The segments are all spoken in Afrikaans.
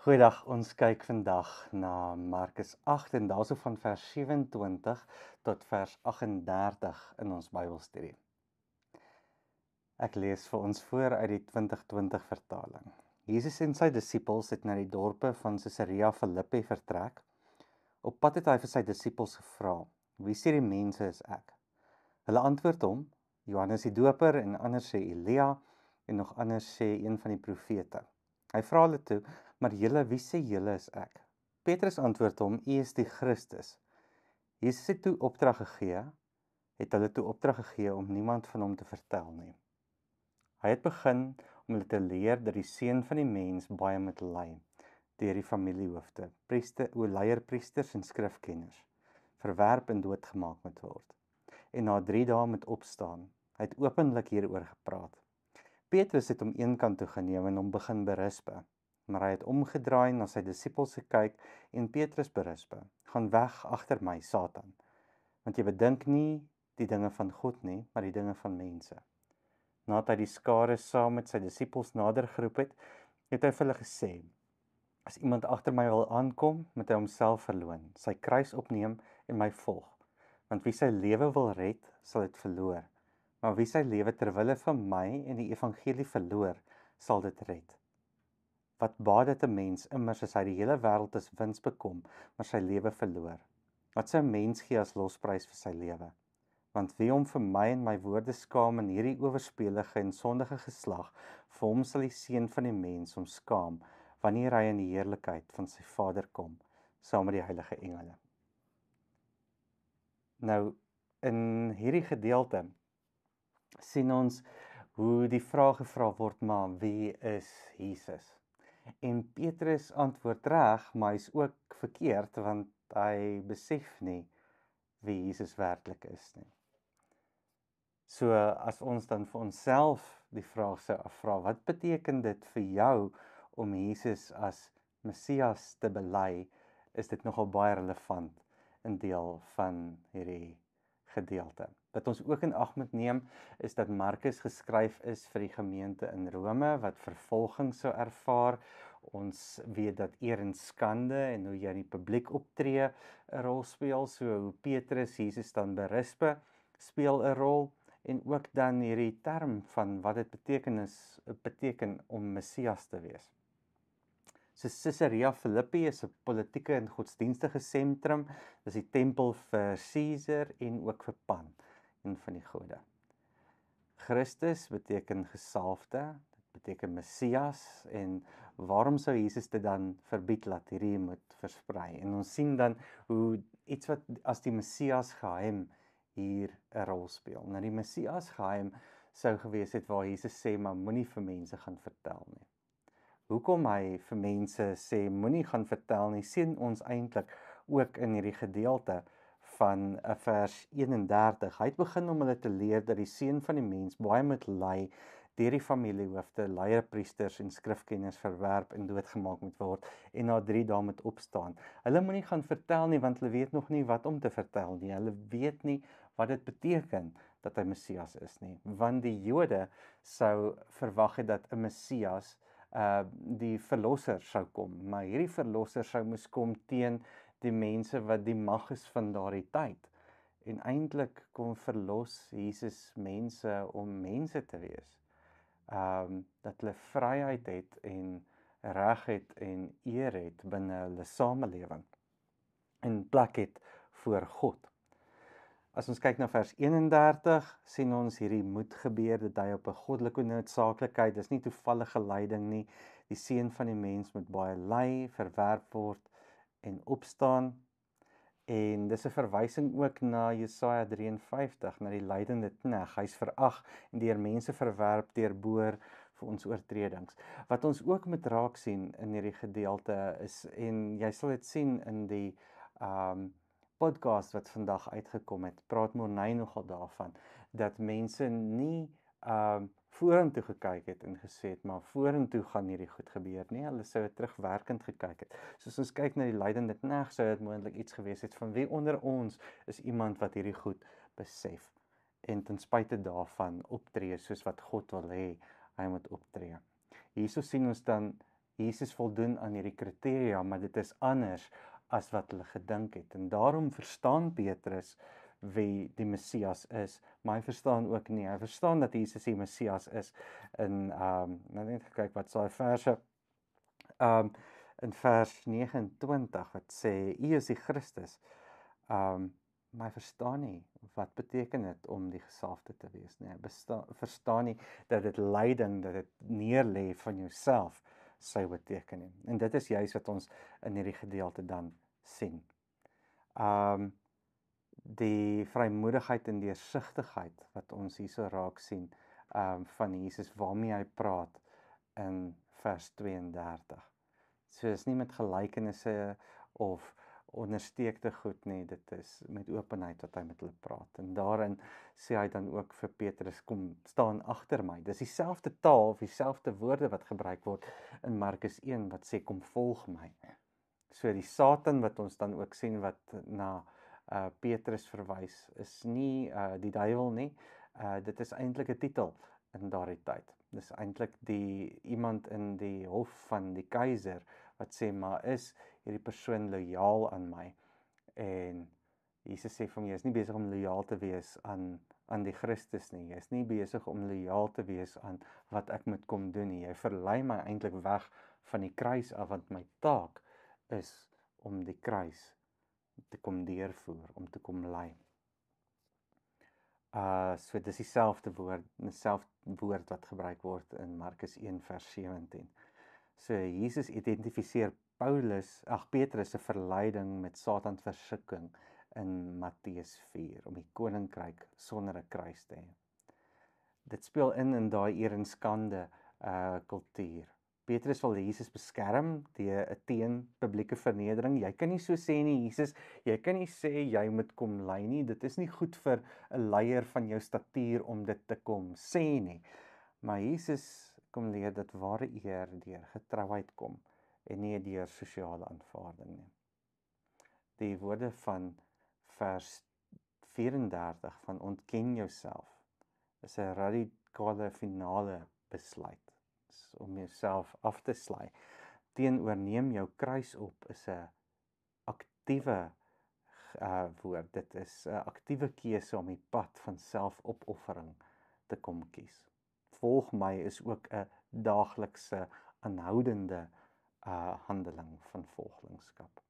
Goeiedag, ons kyk vandag na Markus 8 en daarso van vers 27 tot vers 38 in ons Bybelstudie. Ek lees vir ons voor uit die 2020 vertaling. Jesus en sy disippels het na die dorpe van Caesarea Philippi vertrek. Op pad het hy vir sy disippels gevra: "Wie sê die mense is ek?" Hulle antwoord hom: "Johannes die Doper, en ander sê Elia, en nog ander sê een van die profete." Hy vra hulle toe: "Maar julle, wie sê julle is ek?" Petrus antwoord hom: "U is die Christus." Jesus het hulle toe opdrag gegee om niemand van hom te vertel nie. Hy het begin om hulle te leer dat die Seun van die Mens baie moet ly deur die familiehoofde, leierpriesters en skrifkenners, verwerp en doodgemaak moet word, en na 3 dae moet opstaan. Hy het openlik hieroor gepraat. Petrus het hom eenkant toe geneem en hom begin berispe, maar hy het omgedraai na sy disippels gekyk en Petrus berispe: "Gaan weg agter my, Satan, want jy bedink nie die dinge van God nie, maar die dinge van mense." Nadat hy die skare saam met sy disippels nader geroep het, het hy vir hulle gesê: "As iemand agter my wil aankom, moet hy homself verloon, sy kruis opneem en my volg. Want wie sy lewe wil red, sal dit verloor. Maar wie sy lewe ter wille van my en die evangelie verloor, sal dit red. Wat baat dit 'n mens immers as hy die hele wêreld as wins bekom, maar sy lewe verloor? Wat sou 'n mens gee as losprys vir sy lewe? Want wie hom vir my en my woorde skaam in hierdie owerspelige en sondige geslag, vir hom sal die Seun van die Mens hom skaam, wanneer hy in die heerlikheid van sy Vader kom, saam met die heilige engele." Nou, in hierdie gedeelte sien ons hoe die vraag gevra word: "Maar wie is Jesus?" En Petrus antwoord reg, maar hy's ook verkeerd, want hy besef nie wie Jesus werklik is nie. So as ons dan vir onsself die vraag sou afvra: wat beteken dit vir jou om Jesus as Messias te bely, is dit nogal baie relevant in deel van hierdie gedeelte. Wat ons ook in ag moet neem, is dat Markus geskryf is vir die gemeente in Rome wat vervolging sou ervaar. Ons weet dat eer en skande en hoe jy in die publiek optree 'n rol speel, so hoe Petrus Jesus dan berispe, speel 'n rol, en ook dan hierdie term van wat dit beteken om Messias te wees. So Caesarea Philippi is 'n politieke en godsdienstige sentrum. Dis die tempel vir Caesar en ook vir Pan, een van die gode. Christus beteken gesalfde, dit beteken Messias, en waarom sou Jesus dit dan verbied laat hierdie moet versprei? En ons sien dan hoe iets wat as die Messias geheim hier 'n rol speel. Nou die Messias geheim sou gewees het waar Jesus sê, maar moenie vir mense gaan vertel nie. Hoekom hy vir mense sê moenie gaan vertel nie, sien ons eintlik ook in hierdie gedeelte van vers 31. Hy het begin om hulle te leer dat die Seun van die Mens baie moet ly, deur die familiehoofde, leierpriesters en skrifkenners verwerp en doodgemaak moet word, en na 3 dae moet opstaan. Hulle moenie gaan vertel nie, want hulle weet nog nie wat om te vertel nie. Hulle weet nie wat dit beteken dat hy Messias is nie, want die Jode sou verwag het dat 'n Messias die verlosser sou kom, maar hierdie verlosser sou moes kom teen die mense wat die mag is van daardie tyd. En eintlik kom verlos Jesus mense om mense te wees. Dat hulle vryheid het en reg het en eer het binne hulle samelewing en plek het voor God. As ons kyk na vers 31, sien ons hierdie moedgebeur, dit dui op 'n goddelike noodsaaklikheid. Dis nie toevallige lyding nie. Die Seun van die Mens moet baie ly, verwerp word en opstaan. En dis 'n verwysing ook na Jesaja 53, na die lydende knegg. Hy's verag en deur mense verwerp, deurboor vir ons oortredings. Wat ons ook moet raak sien in hierdie gedeelte is, en jy sal dit sien in die podcast wat vandag uitgekom het, praat Morney nogal daarvan, dat mense nie vorentoe gekyk het en gesê het, maar vorentoe gaan hierdie goed gebeur nie. Hulle sou dit terugwerkend gekyk het. Soos ons kyk na die lydende knegg, sou dit moontlik iets gewees het van wie onder ons is iemand wat hierdie goed besef en ten spyte daarvan optree soos wat God wil hê hy moet optree. Hierso sien ons dan Jesus voldoen aan hierdie kriteria, maar dit is anders as wat hulle gedink het. En daarom verstaan Petrus wie die Messias is, maar hy verstaan ook nie. Hy verstaan dat Jesus die Messias is in nou net kyk wat daai verse in vers 29 wat sê U is die Christus. Maar hy verstaan nie wat beteken dit om die gesalfde te wees nie. Hy verstaan nie dat dit lyding, dat dit neerlê van jouself sou beteken nie. En dit is juis wat ons in hierdie gedeelte dan sien. Die vrymoedigheid en deursigtigheid wat ons hierso raak sien van Jesus waarmee hy praat in vers 32. So is nie met gelykenisse of ondersteekte goed nie, dit is met openheid wat hy met hulle praat. En daarin sê hy dan ook vir Petrus, kom staan agter my. Dis dieselfde taal of dieselfde woorde wat gebruik word in Markus 1 wat sê kom volg my. So die Satan wat ons dan ook sien wat na Petrus verwys is nie die duiwel nie. Dit is eintlik 'n titel in daardie tyd. Dis eintlik iemand in die hof van die keiser wat sê maar is hierdie persoon lojaal aan my. En Jesus sê vir hom jy is nie besig om lojaal te wees aan die Christus nie. Jy is nie besig om lojaal te wees aan wat ek moet kom doen nie. Jy verlei my eintlik weg van die kruis af want my taak is om die kruis te kom deurvoer, om te kom lei. So dis dieselfde woord wat gebruik word in Markus 1 vers 17. So Jesus identifiseer Petrus se verleiding met Satan se versukking in Matteus 4 om die koninkryk sonder 'n kruis te hê. Dit speel in daai eer en skande kultuur. Petrus wil Jesus beskerm teen publieke vernedering. Jy kan nie so sê nie, Jesus, jy kan nie sê jy moet kom lei nie. Dit is nie goed vir 'n leier van jou statuur om dit te kom sê nie. Maar Jesus kom leer dat ware eer deur getrouheid kom en nie deur sosiale aanvaarding nie. Die woorde van vers 34 van ontken jouself is 'n radikale finale besluit om jouself af te sly. Teenoor neem jou kruis op is 'n aktiewe woord. Dit is 'n aktiewe keuse om die pad van selfopoffering te kom kies. Volg my is ook 'n daaglikse aanhoudende handeling van volgelingskap.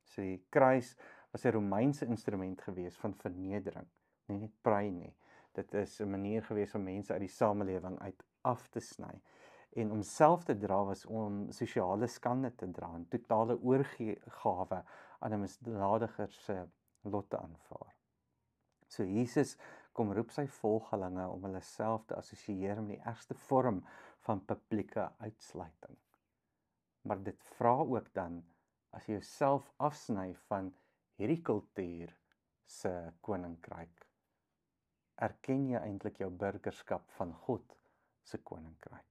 So die kruis was 'n Romeinse instrument gewees van vernedering, nie net prei nie. Dit is 'n manier gewees om mense uit die samelewing uit af te sny. En om self te dra was om sosiale skande te dra, 'n totale oorgawe aan 'n misdadiger se lot te aanvaar. So Jesus kom roep sy volgelinge om hulle self te assosieer met die ergste vorm van publieke uitsluiting. Maar dit vra ook dan, as jy jouself afsny van hierdie kultuur se koninkryk, erken jy eintlik jou burgerskap van God se koninkryk.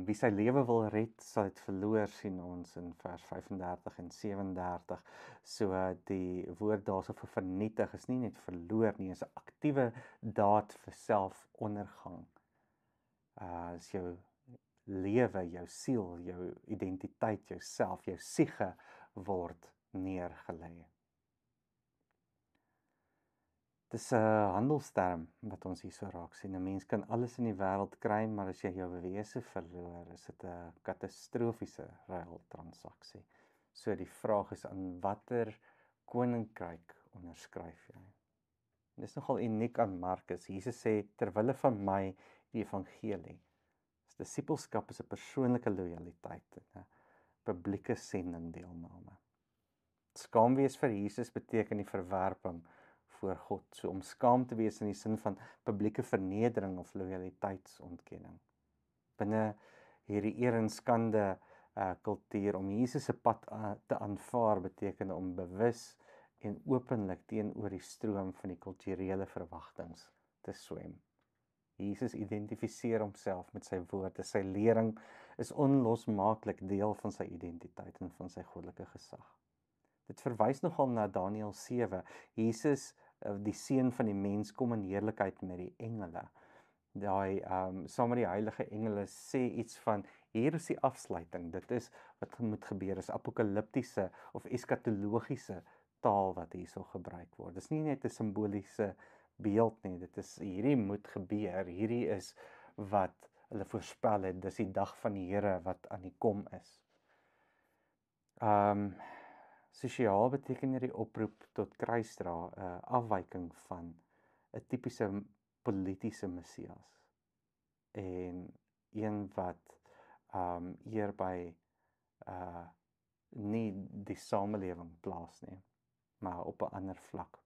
Wie sy lewe wil red, sal dit verloor, sien ons in vers 35 en 37. So die woord daarso vir vernietig is nie net verloor nie, is 'n aktiewe daad vir selfondergang. As jou lewe, jou siel, jou identiteit, jouself, jou siege word neergelê. Dis 'n handelsterm wat ons hierso raak sien. 'n Mens kan alles in die wêreld kry, maar as jy jou wese verloor, is dit 'n katastrofiese ruiltransaksie. So die vraag is aan watter koninkryk onderskryf jy? Dis nogal uniek aan Markus. Jesus sê ter wille van my die evangelie. Disippelskap is 'n persoonlike lojaliteit en 'n publieke sending deelname. Skaam wees vir Jesus beteken die verwerping voor God. So om skaam te wees in die sin van publieke vernedering of lojaliteitsontkenning. Binne hierdie eer en skande kultuur om Jesus se pad te aanvaar beteken om bewus en openlik teenoor die stroom van die kulturele verwagtinge te swem. Jesus identifiseer homself met sy woorde. Sy lering is onlosmaaklik deel van sy identiteit en van sy goddelike gesag. Dit verwys nogal na Daniël 7. Jesus, die seun van die mens, kom in heerlikheid met die engele. Daai saam met die heilige engele sê iets van hier is die afsluiting. Dit is wat moet gebeur. Is apokaliptiese of eskatologiese taal wat hierso gebruik word. Dis nie net 'n simboliese beeld nie. Dit is hierdie moet gebeur. Hierdie is wat hulle voorspel het. Dis die dag van die Here wat aan die kom is. Sosiaal beteken hierdie oproep tot kruisdra 'n afwyking van 'n tipiese politiese Messias en een wat eer by nie die samelewing plaas nie, maar op 'n ander vlak.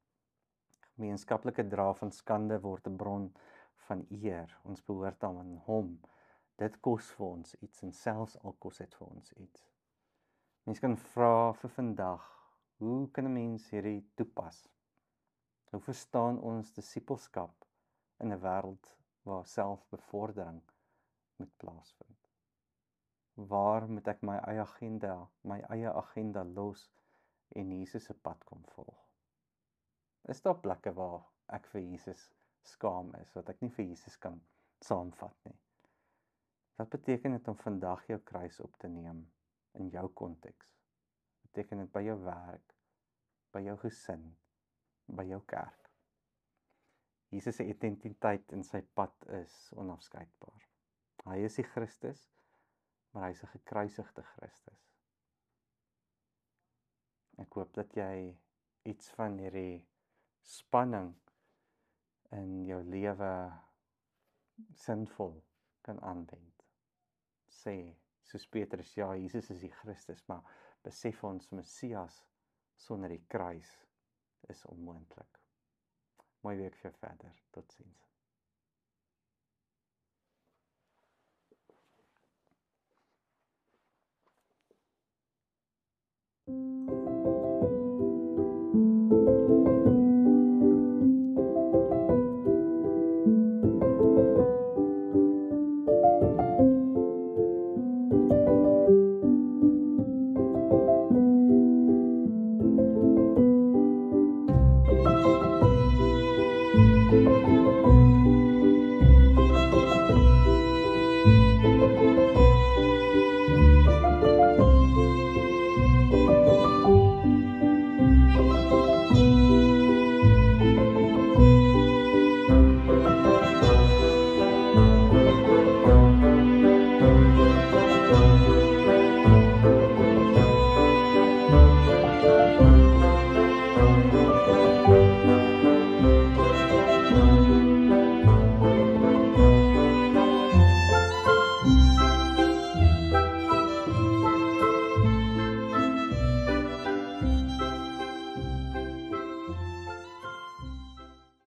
Gemeenskaplike dra van skande word 'n bron van eer. Ons behoort aan hom. Dit kos vir ons iets en selfs al kos dit vir ons iets. Mens kan vra vir vandag, hoe kan 'n mens hierdie toepas? Hoe verstaan ons disippelskap in 'n wêreld waar selfbevordering moet plaasvind? Waar moet ek my eie agenda los en Jesus se pad kom volg? Is daar plekke waar ek vir Jesus skaam is, wat ek nie vir Jesus kan saamvat nie? Wat beteken dit om vandag jou kruis op te neem in jou konteks? Beteken dit by jou werk, by jou gesin, by jou kerk? Jesus se identiteit en sy pad is onafskeidbaar. Hy is die Christus, maar hy is 'n gekruisigde Christus. Ek hoop dat jy iets van hierdie spanning in jou lewe sinvol kan aanwend. Sê, soos Petrus, ja, Jesus is die Christus, maar besef ons Messias sonder die kruis is onmoontlik. Mooi week vir verder. Totsiens.